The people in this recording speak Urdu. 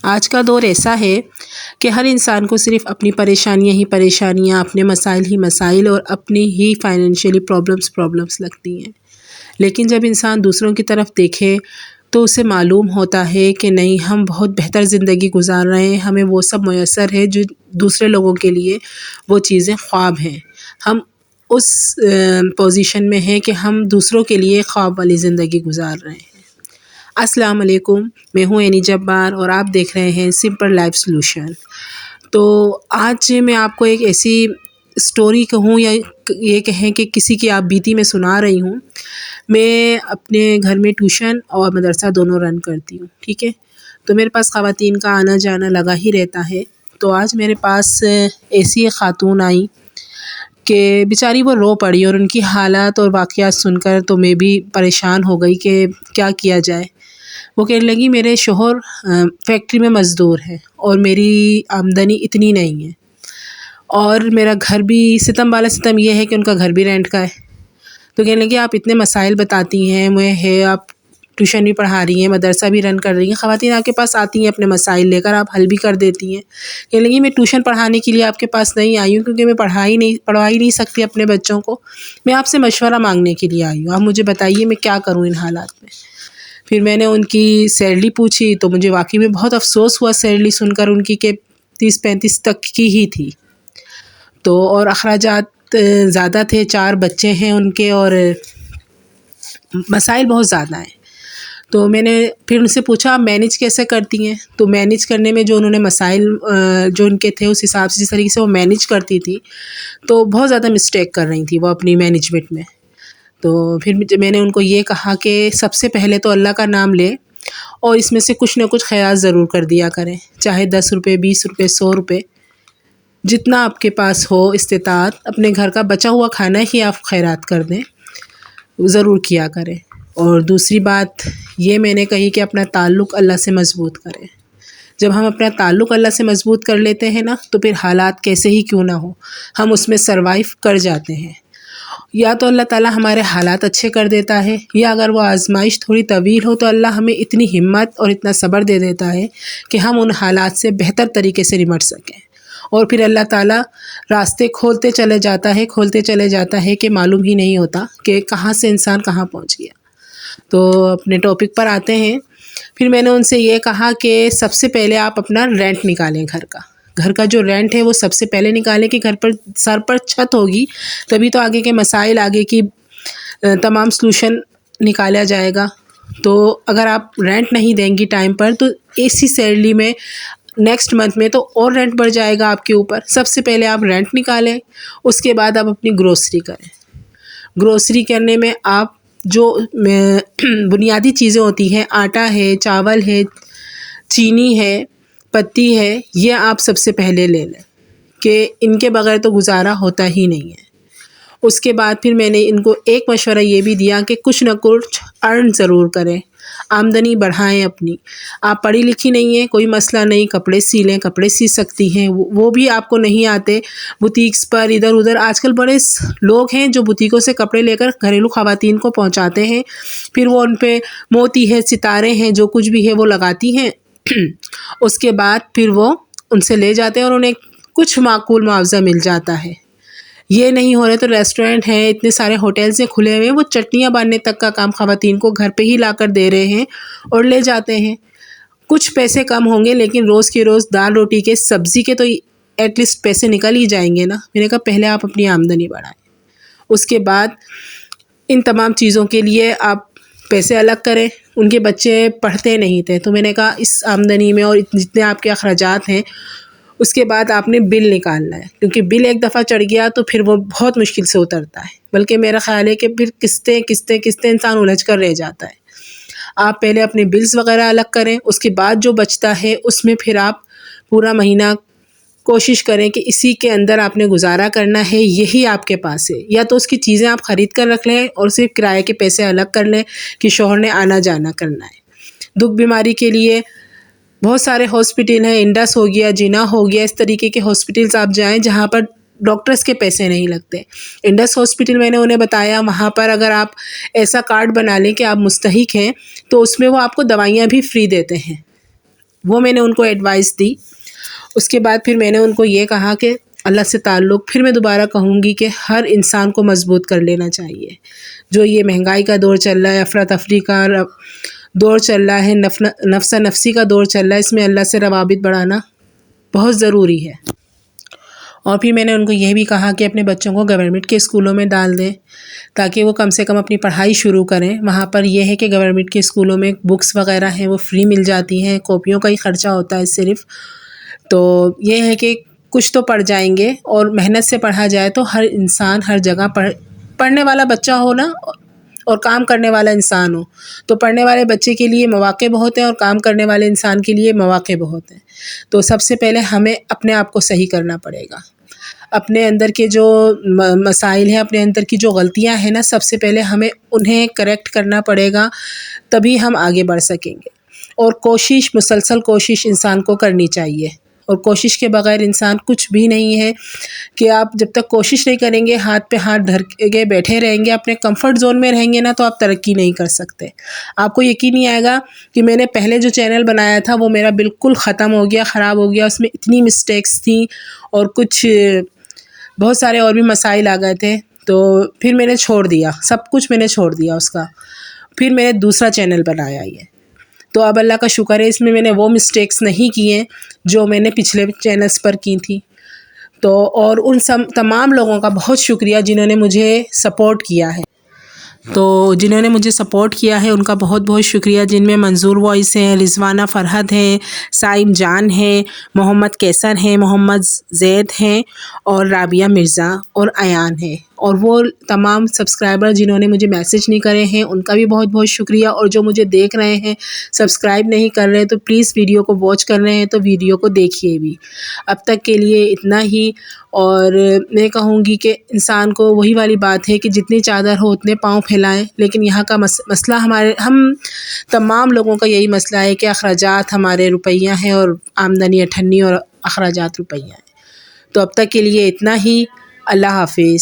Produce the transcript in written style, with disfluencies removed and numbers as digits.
آج کا دور ایسا ہے کہ ہر انسان کو صرف اپنی پریشانیاں ہی پریشانیاں، اپنے مسائل ہی مسائل اور اپنی ہی فائنینشیلی پرابلمس لگتی ہیں۔ لیکن جب انسان دوسروں کی طرف دیکھے تو اسے معلوم ہوتا ہے کہ نہیں، ہم بہت بہتر زندگی گزار رہے ہیں، ہمیں وہ سب میسر ہے جو دوسرے لوگوں کے لیے وہ چیزیں خواب ہیں۔ ہم اس پوزیشن میں ہیں کہ ہم دوسروں کے لیے خواب والی زندگی گزار رہے ہیں۔ السلام علیکم، میں ہوں اینی جبار اور آپ دیکھ رہے ہیں سمپل لائف سلوشن۔ تو آج میں آپ کو ایک ایسی سٹوری کہوں یا یہ کہیں کہ کسی کی آپ بیتی میں سنا رہی ہوں۔ میں اپنے گھر میں ٹیوشن اور مدرسہ دونوں رن کرتی ہوں، ٹھیک ہے؟ تو میرے پاس خواتین کا آنا جانا لگا ہی رہتا ہے۔ تو آج میرے پاس ایسی ایک خاتون آئی کہ بیچاری وہ رو پڑی، اور ان کی حالات اور واقعات سن کر تو میں بھی پریشان ہو گئی کہ کیا کیا جائے۔ وہ کہنے لگی میرے شوہر فیکٹری میں مزدور ہے اور میری آمدنی اتنی نہیں ہے، اور میرا گھر بھی ستم بالا ستم یہ ہے کہ ان کا گھر بھی رینٹ کا ہے۔ تو کہنے لگی آپ اتنے مسائل بتاتی ہیں، میں ہے آپ ٹیوشن بھی پڑھا رہی ہیں، مدرسہ بھی رن کر رہی ہیں، خواتین آپ کے پاس آتی ہیں اپنے مسائل لے کر، آپ حل بھی کر دیتی ہیں۔ کہنے لگی میں ٹیوشن پڑھانے کے لیے آپ کے پاس نہیں آئی ہوں کیونکہ میں پڑھا ہی نہیں سکتی اپنے بچوں کو، میں آپ سے مشورہ مانگنے کے لیے آئی ہوں، آپ مجھے بتائیے میں کیا کروں ان حالات میں۔ پھر میں نے ان کی سیلری پوچھی تو مجھے واقعی میں بہت افسوس ہوا سیلری سن کر ان کی کہ 30-35 تک کی ہی تھی، تو اور اخراجات زیادہ تھے، 4 بچے ہیں ان کے اور مسائل بہت زیادہ ہیں۔ تو میں نے پھر ان سے پوچھا آپ مینیج کیسے کرتی ہیں؟ تو مینیج کرنے میں جو انہوں نے مسائل جو ان کے تھے اس حساب سے جس طریقے سے وہ مینیج کرتی تھی تو بہت زیادہ مسٹیک کر رہی تھی وہ اپنی مینجمنٹ میں۔ تو پھر میں نے ان کو یہ کہا کہ سب سے پہلے تو اللہ کا نام لیں اور اس میں سے کچھ نہ کچھ خیرات ضرور کر دیا کریں، چاہے 10 روپے، 20 روپے، 100 روپے، جتنا آپ کے پاس ہو استطاعت، اپنے گھر کا بچا ہوا کھانا ہی آپ خیرات کر دیں، ضرور کیا کریں۔ اور دوسری بات یہ میں نے کہی کہ اپنا تعلق اللہ سے مضبوط کریں۔ جب ہم اپنا تعلق اللہ سے مضبوط کر لیتے ہیں نا تو پھر حالات کیسے ہی کیوں نہ ہو ہم اس میں سروائیو کر جاتے ہیں۔ یا تو اللہ تعالیٰ ہمارے حالات اچھے کر دیتا ہے، یا اگر وہ آزمائش تھوڑی طویل ہو تو اللہ ہمیں اتنی ہمت اور اتنا صبر دے دیتا ہے کہ ہم ان حالات سے بہتر طریقے سے نمٹ سکیں، اور پھر اللہ تعالیٰ راستے کھولتے چلے جاتا ہے کہ معلوم ہی نہیں ہوتا کہ کہاں سے انسان کہاں پہنچ گیا۔ تو اپنے ٹاپک پر آتے ہیں۔ پھر میں نے ان سے یہ کہا کہ سب سے پہلے آپ اپنا رینٹ نکالیں، گھر کا جو رینٹ ہے وہ سب سے پہلے نکالیں کہ گھر پر سر پر چھت ہوگی تبھی تو آگے کے مسائل، آگے کی تمام سلوشن نکالا جائے گا۔ تو اگر آپ رینٹ نہیں دیں گی ٹائم پر تو اسی سیلری میں نیکسٹ منتھ میں تو اور رینٹ بڑھ جائے گا آپ کے اوپر۔ سب سے پہلے آپ رینٹ نکالیں، اس کے بعد آپ اپنی گروسری کریں۔ گروسری کرنے میں آپ جو بنیادی چیزیں ہوتی ہیں، آٹا ہے، چاول ہے، چینی ہے، پتی ہے، یہ آپ سب سے پہلے لے لیں کہ ان کے بغیر تو گزارا ہوتا ہی نہیں ہے۔ اس کے بعد پھر میں نے ان کو ایک مشورہ یہ بھی دیا کہ کچھ نہ کچھ ارن ضرور کریں، آمدنی بڑھائیں اپنی۔ آپ پڑھی لکھی نہیں ہیں، کوئی مسئلہ نہیں، کپڑے سی لیں، کپڑے سی سکتی ہیں، وہ بھی آپ کو نہیں آتے، بوتیکس پر ادھر ادھر آج کل بڑے لوگ ہیں جو بوتیکوں سے کپڑے لے کر گھریلو خواتین کو پہنچاتے ہیں، پھر وہ ان پہ موتی ہے، ستارے ہیں، جو کچھ بھی ہے وہ لگاتی ہیں۔ اس کے بعد پھر وہ ان سے لے جاتے ہیں اور انہیں کچھ معقول معاوضہ مل جاتا ہے۔ یہ نہیں ہو رہے تو ریسٹورینٹ ہیں، اتنے سارے ہوٹلز ہیں کھلے ہوئے ہیں، وہ چٹنیاں باندھنے تک کا کام خواتین کو گھر پہ ہی لا کر دے رہے ہیں اور لے جاتے ہیں۔ کچھ پیسے کم ہوں گے لیکن روز کے روز دال روٹی کے، سبزی کے تو ایٹ لیسٹ پیسے نکل ہی جائیں گے نا۔ میں نے کہا پہلے آپ اپنی آمدنی بڑھائیں، اس کے بعد ان تمام چیزوں کے لیے آپ پیسے الگ کریں۔ ان کے بچے پڑھتے نہیں تھے تو میں نے کہا اس آمدنی میں اور جتنے آپ کے اخراجات ہیں اس کے بعد آپ نے بل نکالنا ہے، کیونکہ بل ایک دفعہ چڑھ گیا تو پھر وہ بہت مشکل سے اترتا ہے، بلکہ میرا خیال ہے کہ پھر قسطیں انسان الجھ کر رہ جاتا ہے۔ آپ پہلے اپنے بلز وغیرہ الگ کریں، اس کے بعد جو بچتا ہے اس میں پھر آپ پورا مہینہ کوشش کریں کہ اسی کے اندر آپ نے گزارا کرنا ہے، یہی آپ کے پاس ہے۔ یا تو اس کی چیزیں آپ خرید کر رکھ لیں اور صرف کرائے کے پیسے الگ کر لیں کہ شوہر نے آنا جانا کرنا ہے۔ دکھ بیماری کے لیے بہت سارے ہاسپٹل ہیں، انڈس ہو گیا، جنا ہو گیا، اس طریقے کے ہاسپٹلز آپ جائیں جہاں پر ڈاکٹرز کے پیسے نہیں لگتے۔ انڈس ہاسپٹل میں نے انہیں بتایا وہاں پر اگر آپ ایسا کارڈ بنا لیں کہ آپ مستحق ہیں تو اس میں وہ آپ کو دوائیاں بھی فری دیتے ہیں۔ وہ میں نے ان کو ایڈوائس دی۔ اس کے بعد پھر میں نے ان کو یہ کہا کہ اللہ سے تعلق، پھر میں دوبارہ کہوں گی کہ ہر انسان کو مضبوط کر لینا چاہیے۔ جو یہ مہنگائی کا دور چل رہا ہے، افراتفری کا دور چل رہا ہے، نفسا نفسی کا دور چل رہا ہے، اس میں اللہ سے روابط بڑھانا بہت ضروری ہے۔ اور پھر میں نے ان کو یہ بھی کہا کہ اپنے بچوں کو گورنمنٹ کے اسکولوں میں ڈال دیں تاکہ وہ کم سے کم اپنی پڑھائی شروع کریں۔ وہاں پر یہ ہے کہ گورنمنٹ کے اسکولوں میں بکس وغیرہ ہیں وہ فری مل جاتی ہیں، کاپیوں کا ہی خرچہ ہوتا ہے صرف۔ تو یہ ہے کہ کچھ تو پڑھ جائیں گے، اور محنت سے پڑھا جائے تو ہر انسان ہر جگہ پڑھنے والا بچہ ہو نا، اور کام کرنے والا انسان ہو، تو پڑھنے والے بچے کے لیے مواقع بہت ہیں اور کام کرنے والے انسان کے لیے مواقع بہت ہیں۔ تو سب سے پہلے ہمیں اپنے آپ کو صحیح کرنا پڑے گا۔ اپنے اندر کے جو مسائل ہیں، اپنے اندر کی جو غلطیاں ہیں نا، سب سے پہلے ہمیں انہیں کریکٹ کرنا پڑے گا، تبھی ہم آگے بڑھ سکیں گے۔ اور کوشش، مسلسل کوشش انسان کو کرنی چاہیے، اور کوشش کے بغیر انسان کچھ بھی نہیں ہے۔ کہ آپ جب تک کوشش نہیں کریں گے، ہاتھ پہ ہاتھ دھر کے بیٹھے رہیں گے، اپنے کمفرٹ زون میں رہیں گے نا، تو آپ ترقی نہیں کر سکتے۔ آپ کو یقین نہیں آئے گا کہ میں نے پہلے جو چینل بنایا تھا وہ میرا بالکل ختم ہو گیا، خراب ہو گیا، اس میں اتنی مسٹیکس تھیں اور کچھ بہت سارے اور بھی مسائل آ گئے تھے، تو پھر میں نے چھوڑ دیا، سب کچھ میں نے چھوڑ دیا اس کا۔ پھر میں نے دوسرا چینل بنایا یہ، تو اب اللہ کا شکر ہے اس میں نے وہ مسٹیکس نہیں کیے جو میں نے پچھلے چینلز پر کی تھی۔ تو اور ان تمام لوگوں کا بہت شکریہ جنہوں نے مجھے سپورٹ کیا ہے، جنہوں نے مجھے سپورٹ کیا ہے ان کا بہت بہت شکریہ، جن میں منظور وائس ہیں، رضوانہ فرحت ہیں، سائم جان ہیں، محمد کیسر ہیں، محمد زید ہیں، اور رابعہ مرزا اور ایان ہیں۔ اور وہ تمام سبسکرائبر جنہوں نے مجھے میسیج نہیں کرے ہیں ان کا بھی بہت بہت شکریہ، اور جو مجھے دیکھ رہے ہیں سبسکرائب نہیں کر رہے تو پلیز ویڈیو کو واچ کر رہے ہیں تو ویڈیو کو دیکھیے بھی۔ اب تک کے لیے اتنا ہی، اور میں کہوں گی کہ انسان کو وہی والی بات ہے کہ جتنی چادر ہو اتنے پاؤں پھیلائیں، لیکن یہاں کا مسئلہ ہم تمام لوگوں کا یہی مسئلہ ہے کہ اخراجات ہمارے روپیہ ہیں اور آمدنی اٹھنی اور اخراجات روپیہ ہیں۔ تو اب تک کے لیے اتنا ہی، اللہ حافظ۔